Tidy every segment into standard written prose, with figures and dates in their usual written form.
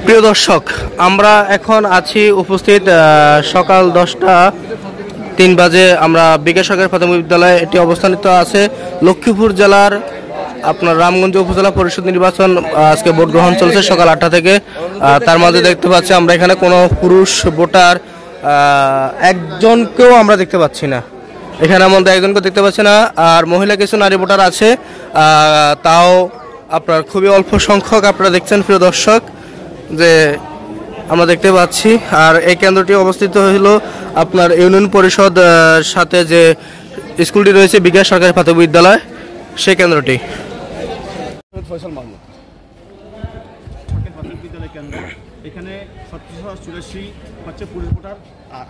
প্রিয় দর্শক, আমরা এখন আছি উপস্থিত সকাল 10:03 বাজে। আমরা বিদ্যাসাগর প্রাথমিক বিদ্যালয়ে, এটি অবস্থানিত আছে লক্ষ্মীপুর জেলার আপনার রামগঞ্জ উপজেলা পরিষদ নির্বাচন। আজকে ভোট গ্রহণ চলছে সকাল 8টা থেকে। তার মাঝে দেখতে পাচ্ছি আমরা এখানে কোনো পুরুষ ভোটার একজনকেও আমরা দেখতে পাচ্ছি না। এখানে আমাদের একজনকে দেখতে পাচ্ছি না। আর মহিলা কিছু নারী ভোটার আছে, তাও আপনার খুবই অল্প সংখ্যক। আপনারা দেখছেন প্রিয় দর্শক যে আমরা দেখতে পাচ্ছি। আর এই কেন্দ্রটি অবস্থিত হলো আপনার ইউনিয়ন পরিষদ সাথে যে স্কুলটি রয়েছে বিকাশ সরকারি প্রাথমিক বিদ্যালয়, সেই কেন্দ্রটি। এখানে 1784 হচ্ছে পুরুষ ভোটার,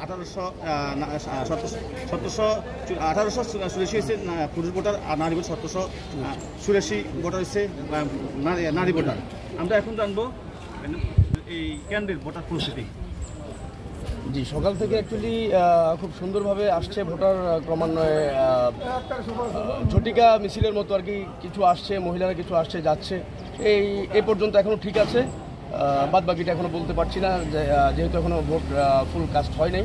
1884 হচ্ছে পুরুষ ভোটার, আর নারী ভোটার 1784 ভোটার হচ্ছে নারী ভোটার। আমরা এখন জানবো এই কেন্দ্রের ভোটার পরিস্থিতি। জি, সকাল থেকে অ্যাকচুয়ালি খুব সুন্দরভাবে আসছে ভোটার, ক্রমান্বয়ে ঝটিকা মিছিলের মতো আর কি কিছু আসছে, মহিলারা কিছু আসছে যাচ্ছে। এই পর্যন্ত এখনও ঠিক আছে, বাদ বাকিটা এখনও বলতে পারছি না, যেহেতু এখনও ভোট ফুল কাস্ট হয় নাই।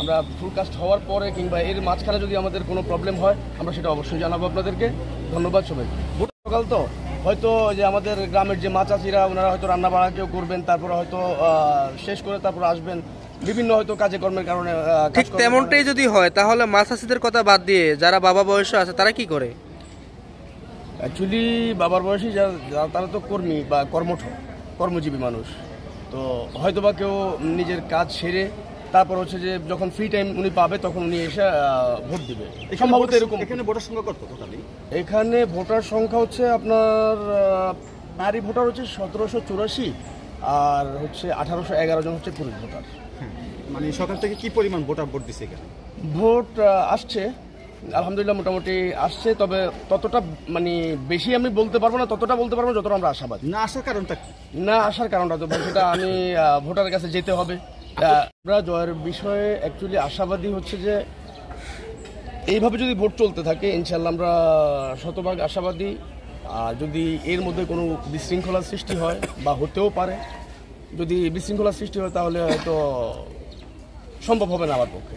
আমরা ফুল কাস্ট হওয়ার পরে কিংবা এর মাঝখানে যদি আমাদের কোনো প্রবলেম হয় আমরা সেটা অবশ্যই জানাবো আপনাদেরকে। ধন্যবাদ সবাই। ভোট সকাল তো হয়তো যে আমাদের গ্রামের যে মা চাষিরা ওনারা হয়তো রান্না বাড়া কেউ করবেন, তারপরে হয়তো শেষ করে তারপর আসবেন, বিভিন্ন হয়তো কাজে কর্মের কারণে। ঠিক তেমনটাই যদি হয় তাহলে মা চাষিদের কথা বাদ দিয়ে যারা বাবা বয়স আছে তারা কি করে? অ্যাকচুয়ালি বাবার বয়সী যারা তারা তো কর্মী বা কর্মজীবী মানুষ, তো হয়তো বা কেউ নিজের কাজ সেরে তারপর হচ্ছে যে যখন ফ্রি টাইম উনি পাবে তখন উনি এসে ভোট দিবে। সম্ভবত এরকম। এখানে ভোটার সংখ্যা কত টোটালি? এখানে ভোটার সংখ্যা হচ্ছে আপনার নারী ভোটার হচ্ছে 1784, আর হচ্ছে 1811 জন হচ্ছে পুরুষ ভোটার। মানে সকাল থেকে কি পরিমাণ ভোটার ভোট দিচ্ছে এখানে? ভোট আসছে আলহামদুলিল্লাহ, মোটামুটি আসছে, তবে ততটা মানে বেশি আমি বলতে পারবো না, ততটা বলতে পারবো যতটা আমরা আশাবাদী। না আসার কারণটা কি? না আসার কারণটা তো সেটা আমি ভোটারের কাছে যেতে হবে। আমরা জয়ের বিষয়ে অ্যাকচুয়ালি আশাবাদী হচ্ছে যে এইভাবে যদি ভোট চলতে থাকে ইনশাল্লাহ আমরা শতভাগ আশাবাদী। আর যদি এর মধ্যে কোনো বিশৃঙ্খলার সৃষ্টি হয় বা হতেও পারে, যদি বিশৃঙ্খলার সৃষ্টি হয় তাহলে হয়তো সম্ভব হবে না আমার পক্ষে।